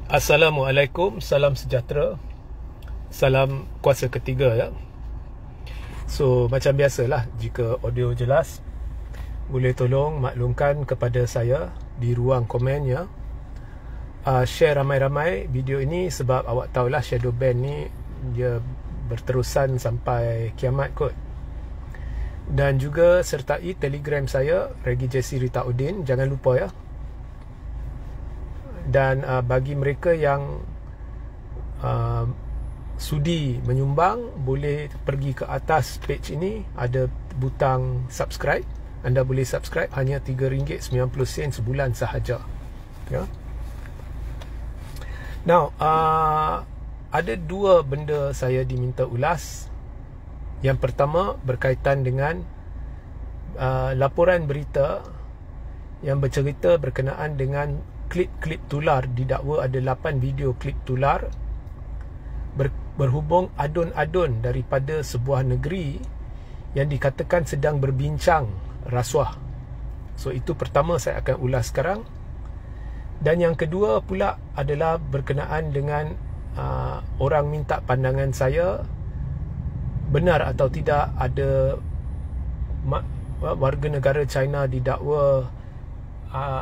Assalamualaikum, salam sejahtera, salam kuasa ketiga ya. So macam biasalah, jika audio jelas, boleh tolong maklumkan kepada saya di ruang komen ya. Share ramai-ramai video ini sebab awak tahulah shadow ban ni dia berterusan sampai kiamat kot. Dan juga sertai Telegram saya Regi Jesse Rita Udin, jangan lupa ya. Dan bagi mereka yang sudi menyumbang, boleh pergi ke atas page ini, ada butang subscribe. Anda boleh subscribe hanya RM3.90 sebulan sahaja ya. Now ada dua benda saya diminta ulas. Yang pertama berkaitan dengan laporan berita yang bercerita berkenaan dengan klip-klip tular. Didakwa ada 8 video klip tular berhubung adun-adun daripada sebuah negeri yang dikatakan sedang berbincang rasuah. So itu pertama saya akan ulas sekarang. Dan yang kedua pula adalah berkenaan dengan orang minta pandangan saya, benar atau tidak ada warga negara China didakwa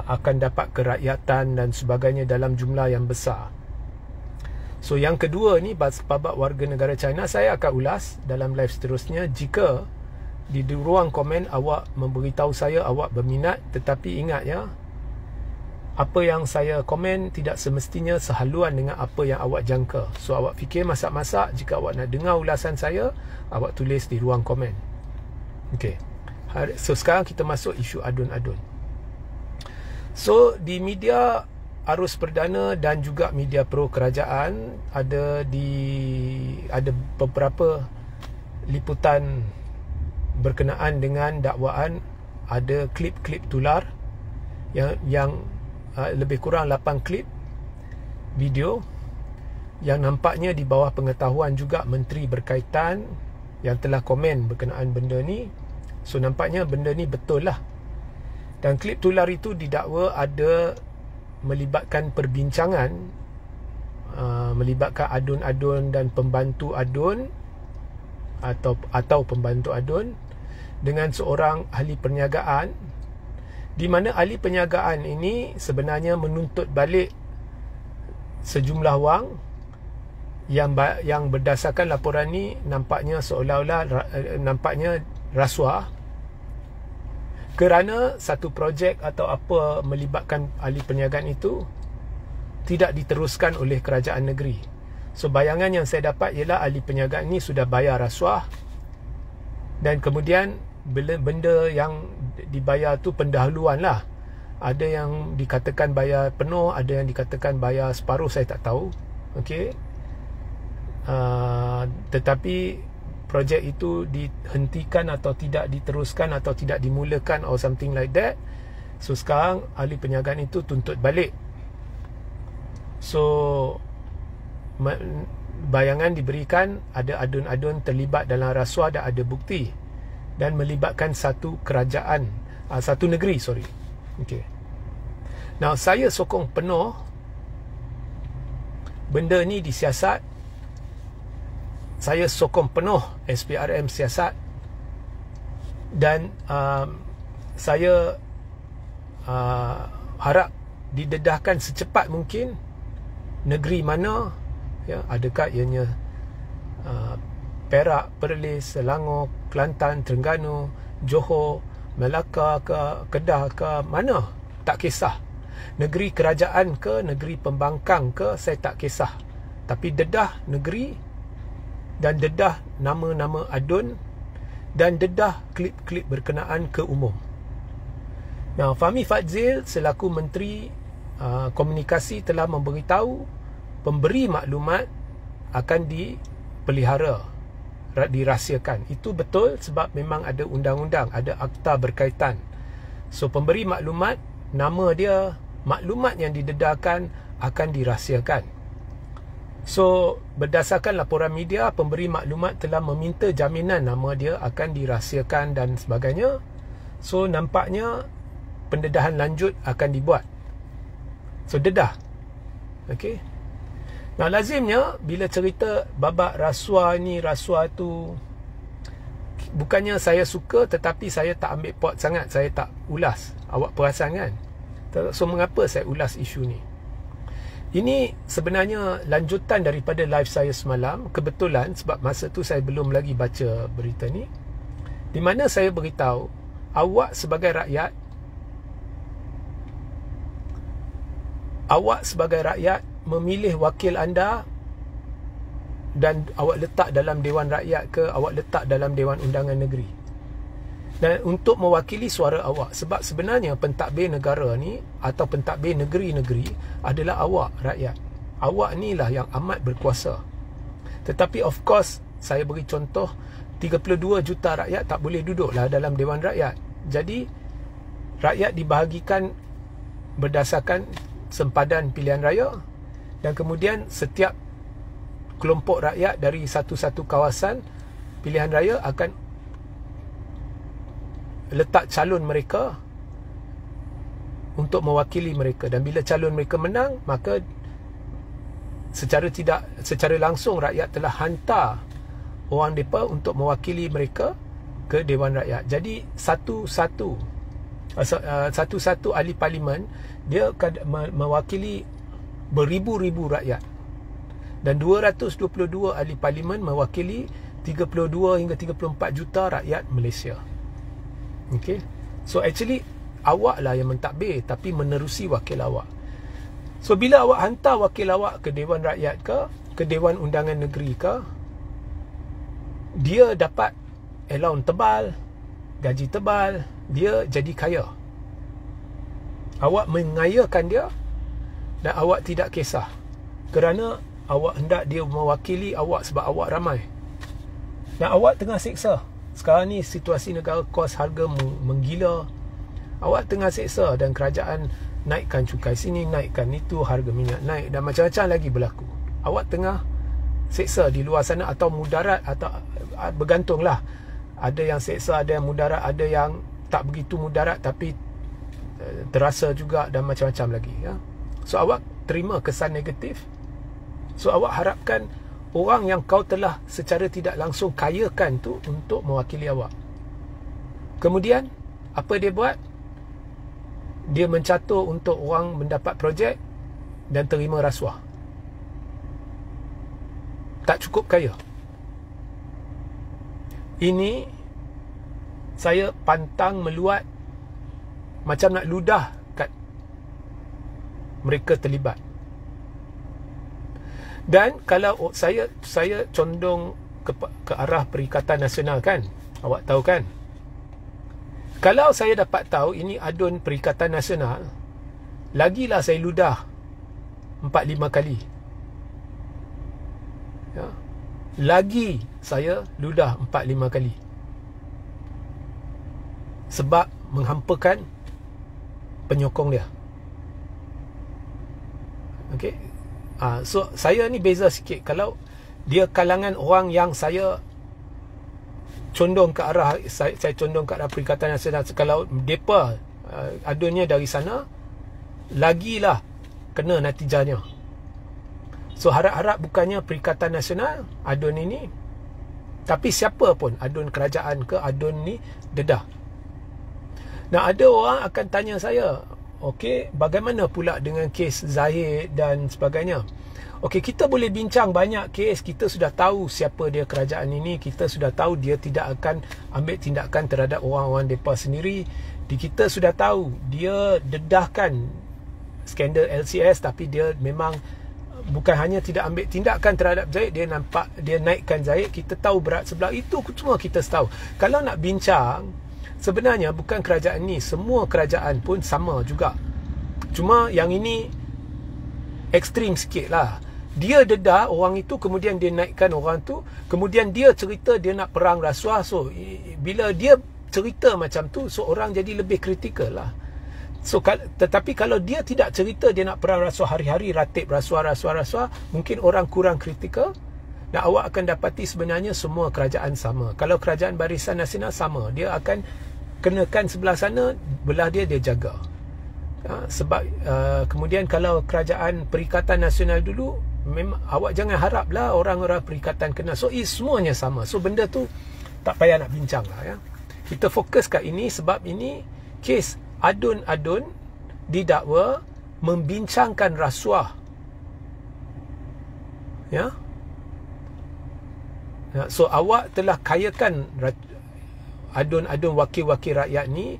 akan dapat kerakyatan dan sebagainya dalam jumlah yang besar. So yang kedua ni, babak warga negara China, saya akan ulas dalam live seterusnya. Jika di ruang komen awak memberitahu saya awak berminat, tetapi ingat ya, apa yang saya komen tidak semestinya sehaluan dengan apa yang awak jangka. So awak fikir masak-masak, jika awak nak dengar ulasan saya, awak tulis di ruang komen. Okay. So sekarang kita masuk isu adun-adun. So di media arus perdana dan juga media pro kerajaan ada beberapa liputan berkenaan dengan dakwaan ada klip-klip tular yang lebih kurang 8 klip video yang nampaknya di bawah pengetahuan juga menteri berkaitan yang telah komen berkenaan benda ni. So nampaknya benda ni betul lah. Dan klip tular itu didakwa ada melibatkan perbincangan, melibatkan adun-adun dan pembantu adun atau pembantu adun dengan seorang ahli perniagaan, di mana ahli perniagaan ini sebenarnya menuntut balik sejumlah wang yang berdasarkan laporan ni nampaknya seolah-olah nampaknya rasuah, kerana satu projek atau apa melibatkan ahli perniagaan itu tidak diteruskan oleh kerajaan negeri. So bayangan yang saya dapat ialah ahli perniagaan ini sudah bayar rasuah, dan kemudian benda yang dibayar tu pendahuluan lah. Ada yang dikatakan bayar penuh, ada yang dikatakan bayar separuh, saya tak tahu. Okay. Tetapi projek itu dihentikan atau tidak diteruskan atau tidak dimulakan or something like that. So sekarang ahli perniagaan itu tuntut balik. So bayangan diberikan ada adun-adun terlibat dalam rasuah dan ada bukti, dan melibatkan satu kerajaan, satu negeri, sorry. Okay. Now saya sokong penuh benda ni disiasat. Saya sokong penuh SPRM siasat, dan saya harap didedahkan secepat mungkin negeri mana ya, adakah ianya Perak, Perlis, Selangor, Kelantan, Terengganu, Johor, Melaka ke Kedah ke mana, tak kisah. Negeri kerajaan ke negeri pembangkang ke, saya tak kisah. Tapi dedah negeri dan dedah nama-nama adun dan dedah klip-klip berkenaan ke umum. Nah, Fahmi Fadzil selaku Menteri Komunikasi telah memberitahu pemberi maklumat akan dipelihara, dirahsiakan. Itu betul sebab memang ada undang-undang, ada akta berkaitan. So pemberi maklumat, nama dia, maklumat yang didedahkan akan dirahsiakan. So berdasarkan laporan media, pemberi maklumat telah meminta jaminan nama dia akan dirahsiakan dan sebagainya. So nampaknya pendedahan lanjut akan dibuat. So dedah. Okey. Nah, lazimnya bila cerita babak rasuah ni, rasuah tu, bukannya saya suka, tetapi saya tak ambil pot sangat. Saya tak ulas. Awak perasan kan? So, mengapa saya ulas isu ni? Ini sebenarnya lanjutan daripada live saya semalam. Kebetulan sebab masa tu saya belum lagi baca berita ni, di mana saya beritahu awak sebagai rakyat, memilih wakil anda dan awak letak dalam Dewan Rakyat ke, awak letak dalam Dewan Undangan Negeri, dan untuk mewakili suara awak. Sebab sebenarnya pentadbir negara ni atau pentadbir negeri-negeri adalah awak, rakyat. Awak ni lah yang amat berkuasa. Tetapi of course, saya beri contoh, 32 juta rakyat tak boleh duduklah dalam Dewan Rakyat. Jadi rakyat dibahagikan berdasarkan sempadan pilihan raya, dan kemudian setiap kelompok rakyat dari satu-satu kawasan pilihan raya akan letak calon mereka untuk mewakili mereka, dan bila calon mereka menang, maka secara langsung rakyat telah hantar orang mereka untuk mewakili mereka ke Dewan Rakyat. Jadi satu-satu ahli parlimen dia akan mewakili beribu-ribu rakyat, dan 222 ahli parlimen mewakili 32 hingga 34 juta rakyat Malaysia. Okay? So actually awak lah yang mentadbir, tapi menerusi wakil awak. So bila awak hantar wakil awak ke Dewan Rakyat ke Dewan Undangan Negeri ke, dia dapat allowance tebal, gaji tebal, dia jadi kaya. Awak mengayakan dia, dan awak tidak kisah, kerana awak hendak dia mewakili awak sebab awak ramai. Dan awak tengah seksa. Sekarang ni situasi negara, kos harga menggila. Awak tengah seksa, dan kerajaan naikkan cukai sini, naikkan itu, harga minyak naik, dan macam-macam lagi berlaku. Awak tengah seksa di luar sana, atau mudarat, atau bergantunglah. Ada yang seksa, ada yang mudarat, ada yang tak begitu mudarat tapi terasa juga, dan macam-macam lagi, ya. So awak terima kesan negatif. So awak harapkan orang yang kau telah secara tidak langsung kayakan tu untuk mewakili awak. Kemudian apa dia buat? Dia mencatur untuk orang mendapat projek dan terima rasuah. Tak cukup kaya. Ini saya pantang meluat, macam nak ludah kat mereka terlibat. Dan kalau saya condong ke arah Perikatan Nasional, kan, awak tahu kan, kalau saya dapat tahu ini adun Perikatan Nasional, lagilah saya ludah 4-5 kali, ya. Lagi saya ludah 4-5 kali, sebab menghampakan penyokong dia. Okey. So saya ni beza sikit. Kalau dia kalangan orang yang saya condong ke arah, saya condong ke arah Perikatan Nasional, kalau mereka adunnya dari sana, lagilah kena natijahnya. So harap-harap bukannya Perikatan Nasional adun ini, tapi siapa pun, adun kerajaan ke, adun ni dedah. Nah, ada orang akan tanya saya, okey, bagaimana pula dengan kes Zahid dan sebagainya? Okey, kita boleh bincang banyak kes. Kita sudah tahu siapa dia kerajaan ini. Kita sudah tahu dia tidak akan ambil tindakan terhadap orang-orang mereka sendiri. Kita sudah tahu dia dedahkan skandal LCS, tapi dia memang bukan hanya tidak ambil tindakan terhadap Zahid, dia naikkan Zahid. Kita tahu berat sebelah itu, semua kita tahu. Kalau nak bincang, sebenarnya bukan kerajaan ni, semua kerajaan pun sama juga. Cuma yang ini ekstrim sikit lah. Dia dedah orang itu, kemudian dia naikkan orang tu, kemudian dia cerita dia nak perang rasuah. So bila dia cerita macam tu, so orang jadi lebih kritikal lah. So tetapi kalau dia tidak cerita dia nak perang rasuah, hari-hari ratib rasuah, mungkin orang kurang kritikal. Dan awak akan dapati sebenarnya semua kerajaan sama. Kalau kerajaan Barisan Nasional sama, dia akan kenakan sebelah sana, belah dia jaga. Sebab kemudian kalau kerajaan Perikatan Nasional dulu, memang awak jangan haraplah orang-orang perikatan kenal. So semuanya sama. So benda tu tak payah nak bincang lah ya. Kita fokus kat ini sebab ini kes adun-adun didakwa membincangkan rasuah. Ya. So awak telah kayakan adun-adun wakil-wakil rakyat ni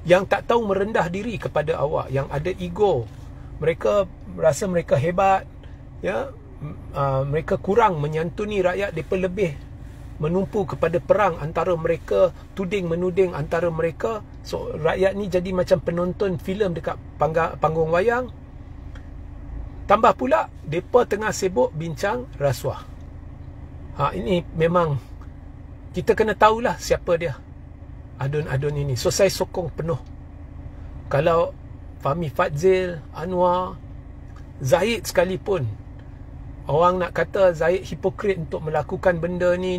yang tak tahu merendah diri kepada awak, yang ada ego. Mereka rasa mereka hebat, ya. Mereka kurang menyantuni rakyat, mereka lebih menumpu kepada perang antara mereka, tuding menuding antara mereka. So rakyat ni jadi macam penonton filem dekat panggung wayang. Tambah pula mereka tengah sibuk bincang rasuah. Ini memang kita kena tahulah siapa dia, adun-adun ini. So saya sokong penuh. Kalau Fahmi Fadzil, Anwar, Zahid sekalipun, orang nak kata Zahid hipokrit untuk melakukan benda ni,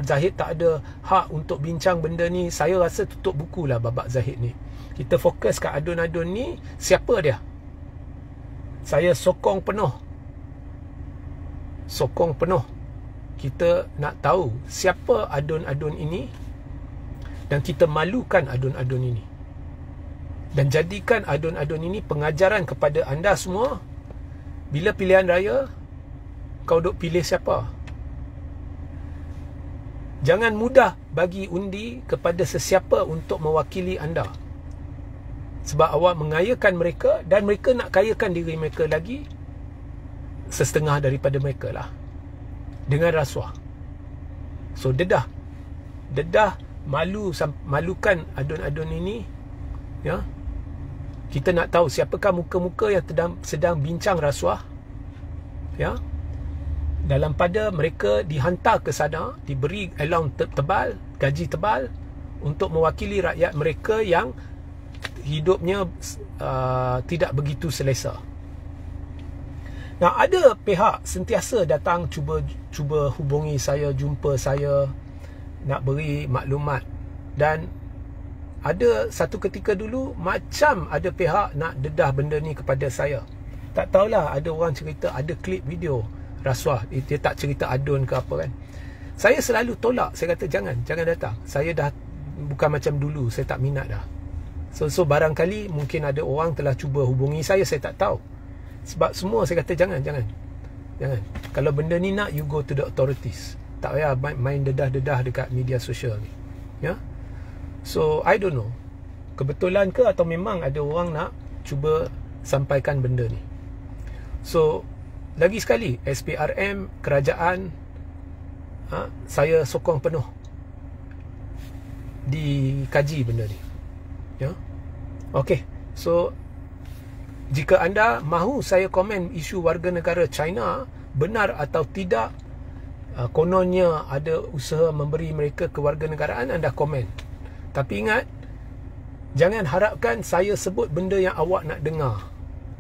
Zahid tak ada hak untuk bincang benda ni, saya rasa tutup buku lah babak Zahid ni. Kita fokus kat adun-adun ni, siapa dia. Saya sokong penuh. Sokong penuh. Kita nak tahu siapa adun-adun ini, dan kita malukan adun-adun ini, dan jadikan adun-adun ini pengajaran kepada anda semua. Bila pilihan raya, kau duk pilih siapa? Jangan mudah bagi undi kepada sesiapa untuk mewakili anda, sebab awak mengayakan mereka, dan mereka nak kayakan diri mereka lagi sesetengah daripada mereka lah, dengan rasuah. So dedah malukan adun-adun ini, ya. Kita nak tahu siapakah muka-muka yang sedang bincang rasuah, ya. Dalam pada mereka dihantar ke sana, diberi allowance tebal, gaji tebal untuk mewakili rakyat mereka yang hidupnya tidak begitu selesa. Nah, ada pihak sentiasa datang cuba hubungi saya, jumpa saya, nak beri maklumat. Dan ada satu ketika dulu macam ada pihak nak dedah benda ni kepada saya. Tak tahulah, ada orang cerita ada klip video rasuah, dia tak cerita adun ke apa kan. Saya selalu tolak, saya kata jangan datang. Saya dah bukan macam dulu, saya tak minat dah. So barangkali mungkin ada orang telah cuba hubungi saya tak tahu. Sebab semua saya kata jangan. Kalau benda ni nak, you go to the authorities. Tak payah main dedah-dedah dekat media sosial ni, ya. So I don't know, kebetulan ke atau memang ada orang nak cuba sampaikan benda ni. So lagi sekali, SPRM, kerajaan, saya sokong penuh dikaji benda ni, ya. Okey, so jika anda mahu saya komen isu warga negara China, benar atau tidak, kononnya ada usaha memberi mereka kewarganegaraan, anda komen. Tapi ingat, jangan harapkan saya sebut benda yang awak nak dengar.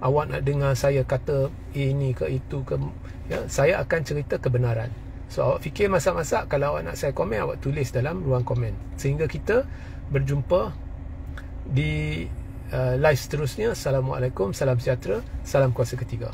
Awak nak dengar saya kata ini ke itu ke, ya, saya akan cerita kebenaran. So awak fikir masak-masak, kalau awak nak saya komen, awak tulis dalam ruang komen. Sehingga kita berjumpa di live seterusnya. Assalamualaikum, salam sejahtera, salam kuasa ketiga.